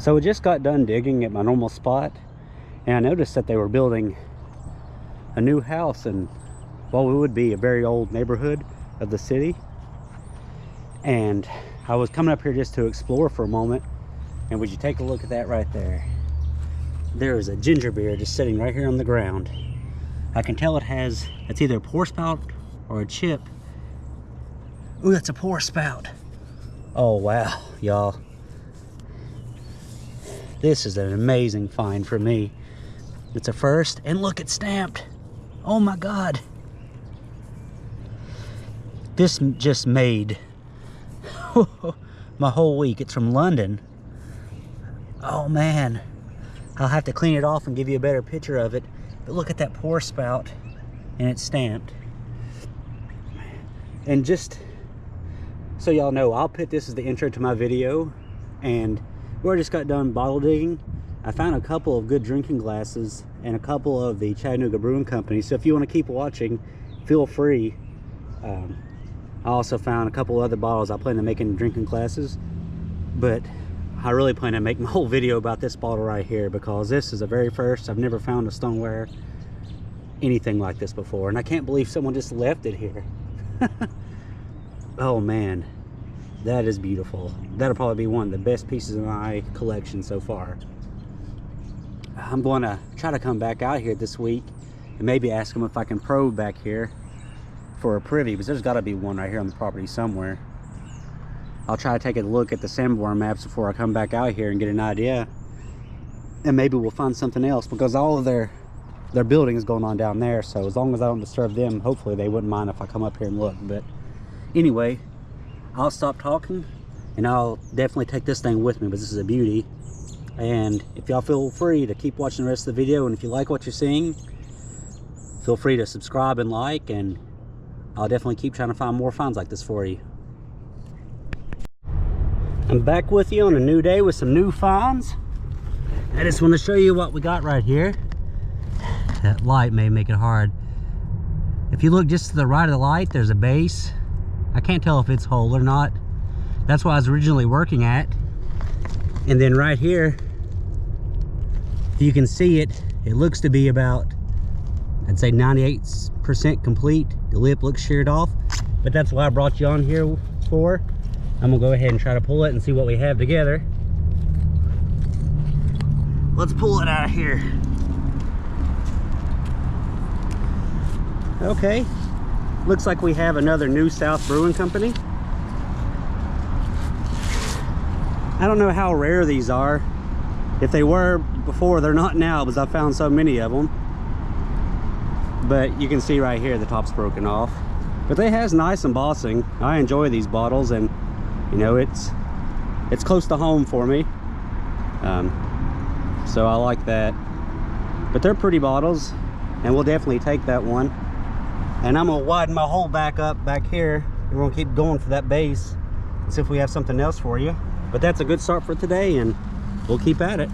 So I just got done digging at my normal spot, and I noticed that they were building a new house in what would be a very old neighborhood of the city. And I was coming up here just to explore for a moment, and would you take a look at that right there? There is a ginger beer just sitting right here on the ground. I can tell it's either a pour spout or a chip. Ooh, that's a pour spout. Oh wow, y'all. This is an amazing find for me. It's a first, and look, it's stamped. Oh my God. This just made my whole week. It's from London. Oh man. I'll have to clean it off and give you a better picture of it. But look at that pour spout, and it's stamped. And just so y'all know, I'll put this as the intro to my video. And we just got done bottle digging. I found a couple of good drinking glasses and a couple of the Chattanooga Brewing Company. So if you want to keep watching, feel free. I also found a couple other bottles I plan on making drinking glasses. But I really plan to make my whole video about this bottle right here, because this is the very first. I've never found a stoneware anything like this before. And I can't believe someone just left it here. Oh man. That is beautiful. That'll probably be one of the best pieces of my collection so far. I'm going to try to come back out here this week and maybe ask them if I can probe back here for a privy, because there's got to be one right here on the property somewhere. I'll try to take a look at the sandbar maps before I come back out here and get an idea. And maybe we'll find something else, because all of their building is going on down there. So as long as I don't disturb them, hopefully they wouldn't mind if I come up here and look. But anyway, I'll stop talking, and I'll definitely take this thing with me, but this is a beauty. And if y'all feel free to keep watching the rest of the video, and if you like what you're seeing, feel free to subscribe and like, and I'll definitely keep trying to find more finds like this for you. I'm back with you on a new day with some new finds. I just want to show you what we got right here. That light may make it hard. If you look just to the right of the light, there's a base. I can't tell if it's whole or not. That's what I was originally working at. And then right here, you can see it. It looks to be about, I'd say 98% complete. The lip looks sheared off, but that's what I brought you on here for. I'm gonna go ahead and try to pull it and see what we have together. Let's pull it out of here. Okay. Looks like we have another New South Brewing Company. I don't know how rare these are. If they were before, they're not now, because I found so many of them. But you can see right here the top's broken off. But they has nice embossing. I enjoy these bottles, and you know, it's close to home for me. So I like that. But they're pretty bottles, and we'll definitely take that one. And I'm gonna widen my hole back up back here, and we're gonna keep going for that base and see if we have something else for you. But that's a good start for today, and we'll keep at it.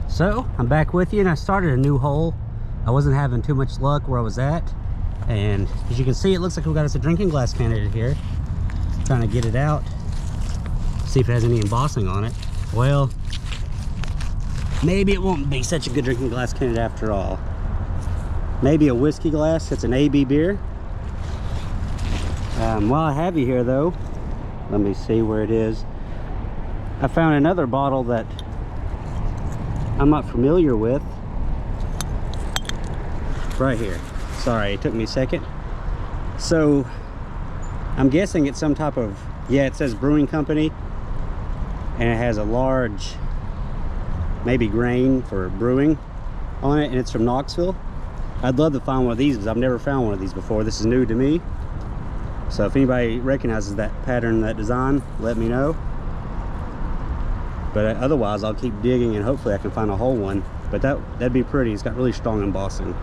So I'm back with you, and I started a new hole. I wasn't having too much luck where I was at, and as you can see, it looks like we've got us a drinking glass candidate here. Trying to get it out, see if it has any embossing on it. Well, maybe it won't be such a good drinking glass candidate after all. Maybe a whiskey glass. It's an AB beer. While I have you here though, let me see where it is. I found another bottle that I'm not familiar with. Right here. Sorry, it took me a second. So I'm guessing it's some type of, yeah, it says Brewing Company, and it has a large maybe grain for brewing on it, and it's from Knoxville. I'd love to find one of these, because I've never found one of these before. This is new to me. So if anybody recognizes that pattern, that design, let me know. But otherwise, I'll keep digging, and hopefully I can find a whole one. But that'd be pretty. It's got really strong embossing.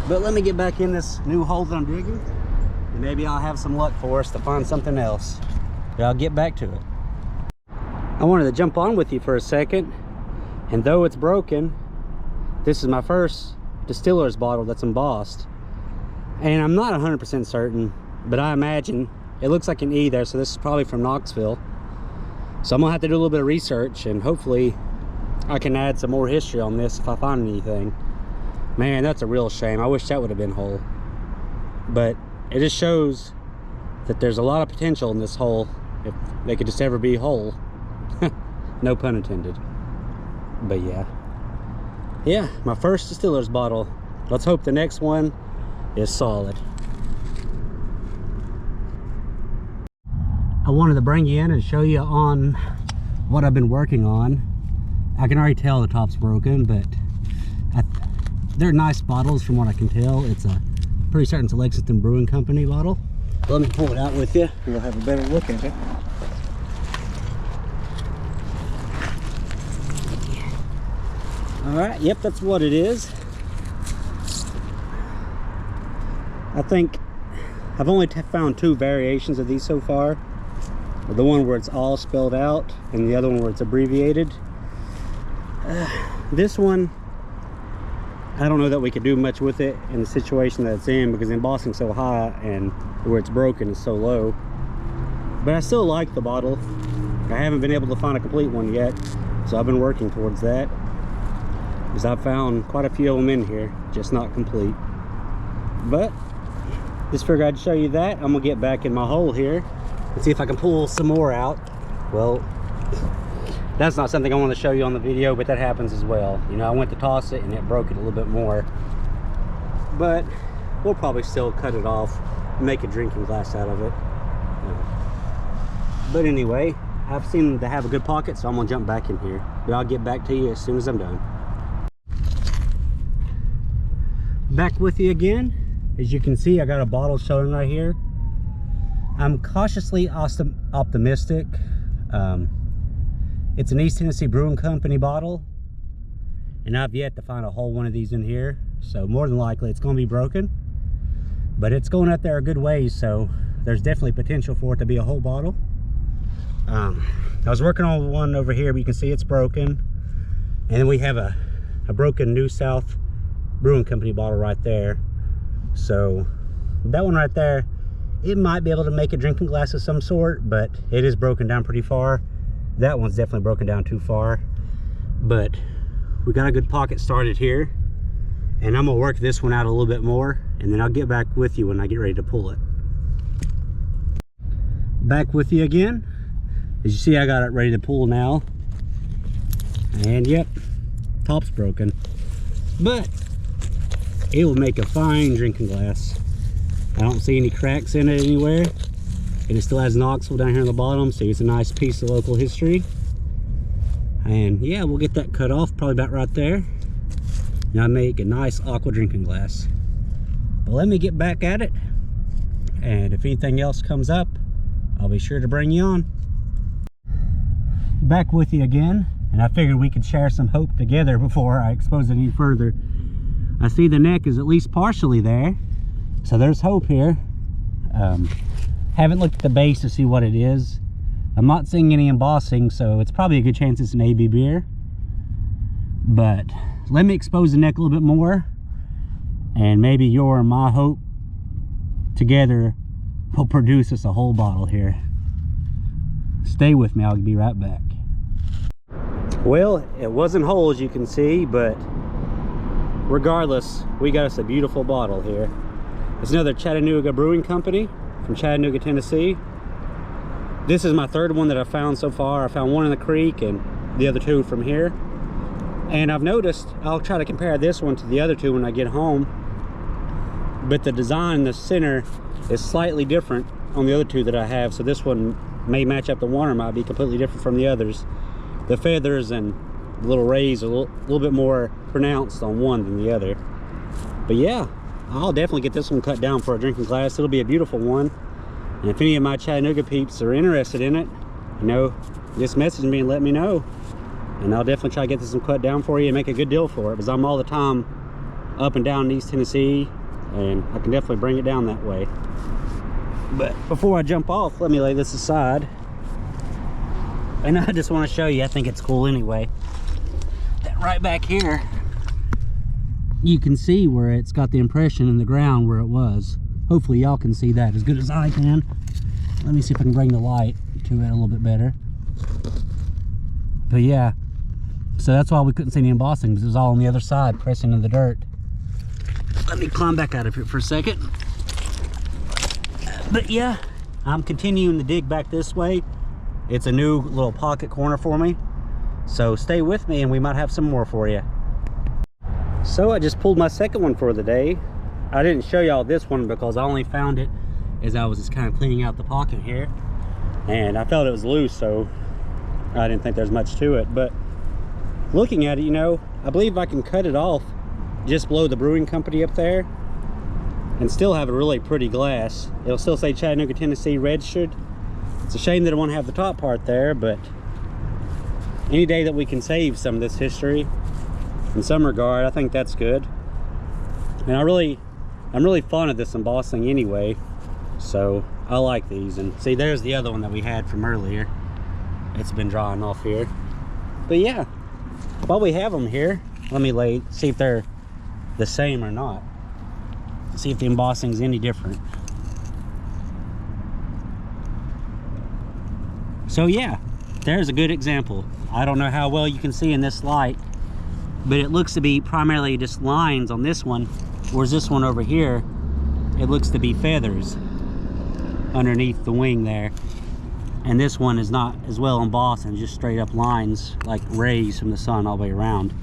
But let me get back in this new hole that I'm digging, and maybe I'll have some luck for us to find something else. But I'll get back to it. I wanted to jump on with you for a second, and though it's broken, this is my first distiller's bottle that's embossed. And I'm not 100% certain, but I imagine It looks like an E there, so this is probably from Knoxville. So I'm gonna have to do a little bit of research, and hopefully I can add some more history on this if I find anything. Man, that's a real shame. I wish that would have been whole. But it just shows that there's a lot of potential in this hole if they could just ever be whole. No pun intended. But yeah, my first distiller's bottle. Let's hope the next one is solid. I wanted to bring you in and show you on what I've been working on. I can already tell the top's broken, but they're nice bottles from what I can tell. It's a pretty certain it's a Lexington Brewing Company bottle. Let me pull it out with you and you'll have a better look at it. Alright, yep, that's what it is. I think I've only found 2 variations of these so far. The one where it's all spelled out and the other one where it's abbreviated. This one, I don't know that we could do much with it in the situation that it's in, because the embossing's so high and where it's broken is so low. But I still like the bottle. I haven't been able to find a complete one yet, so I've been working towards that, because I've found quite a few of them in here, just not complete. But just figured I'd show you that. I'm gonna get back in my hole here and see if I can pull some more out. Well, that's not something I want to show you on the video, but that happens as well. You know, I went to toss it and it broke it a little bit more. But we'll probably still cut it off and make a drinking glass out of it. But anyway, I've seen to have a good pocket, so I'm gonna jump back in here. But I'll get back to you as soon as I'm done. Back with you again. As you can see, I got a bottle showing right here. I'm cautiously optimistic. It's an East Tennessee Brewing Company bottle, and I've yet to find a whole one of these in here, so more than likely it's going to be broken. But it's going out there a good ways, so there's definitely potential for it to be a whole bottle. I was working on one over here, but you can see it's broken. And then we have a broken New South Brewing Company bottle right there. So that one right there, it might be able to make a drinking glass of some sort, but it is broken down pretty far. That one's definitely broken down too far. But we got a good pocket started here, and I'm gonna work this one out a little bit more, and then I'll get back with you when I get ready to pull it. Back with you again. As you see, I got it ready to pull now. And yep, top's broken, but it will make a fine drinking glass. I don't see any cracks in it anywhere, and it still has Knoxville down here on the bottom, so it's a nice piece of local history. And yeah, we'll get that cut off probably about right there. Now make a nice aqua drinking glass. But let me get back at it, and if anything else comes up, I'll be sure to bring you on. Back with you again, and I figured we could share some hope together before I expose it any further. I see the neck is at least partially there, so there's hope here. Haven't looked at the base to see what it is. I'm not seeing any embossing, so it's probably a good chance it's an AB beer. But let me expose the neck a little bit more, and maybe your and my hope together will produce us a whole bottle here. Stay with me, I'll be right back. Well, it wasn't whole, as you can see, but regardless, we got us a beautiful bottle here. It's another Chattanooga Brewing Company from Chattanooga, Tennessee. This is my third one that I've found so far. I found one in the creek and the other 2 from here. And I've noticed, I'll try to compare this one to the other 2 when I get home, but the design in the center is slightly different on the other 2 that I have. So this one may match up to one or might be completely different from the others. The feathers and the little rays are a little bit more pronounced on one than the other. But yeah, I'll definitely get this one cut down for a drinking glass. It'll be a beautiful one. And if any of my Chattanooga peeps are interested in it, you know, just message me and let me know. And I'll definitely try to get this one cut down for you and make a good deal for it, because I'm all the time up and down in East Tennessee, and I can definitely bring it down that way. But before I jump off, let me lay this aside. And I just want to show you, I think it's cool anyway, that right back here, you can see where it's got the impression in the ground where it was. Hopefully y'all can see that as good as I can. Let me see if I can bring the light to it a little bit better. But yeah, so that's why we couldn't see any embossing, because it was all on the other side pressing into the dirt. Let me climb back out of here for a second. But yeah, I'm continuing to dig back this way. It's a new little pocket corner for me. So stay with me and we might have some more for you. So I just pulled my second one for the day. I didn't show y'all this one because I only found it as I was just kind of cleaning out the pocket here. And I felt it was loose, so I didn't think there's much to it. But looking at it, you know, I believe I can cut it off just below the Brewing Company up there and still have a really pretty glass. It'll still say Chattanooga, Tennessee registered. It's a shame that it won't have the top part there, but any day that we can save some of this history in some regard, I think that's good. And I'm really fond of this embossing anyway, so I like these. And see, there's the other one that we had from earlier. It's been drying off here. But yeah, while we have them here, let me see if they're the same or not. See if the embossing is any different. So yeah, there's a good example. I don't know how well you can see in this light, but it looks to be primarily just lines on this one, whereas this one over here, it looks to be feathers underneath the wing there. And this one is not as well embossed and just straight up lines like rays from the sun all the way around.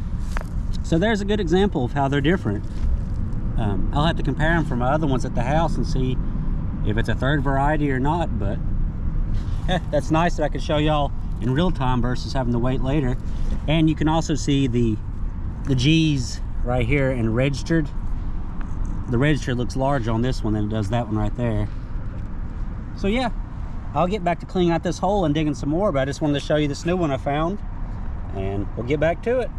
So there's a good example of how they're different. I'll have to compare them from my other ones at the house and see if it's a third variety or not, but that's nice that I can show y'all in real time versus having to wait later. And you can also see the G's right here and registered. The register looks larger on this one than it does that one right there. So yeah, I'll get back to cleaning out this hole and digging some more, but I just wanted to show you this new one I found, and we'll get back to it.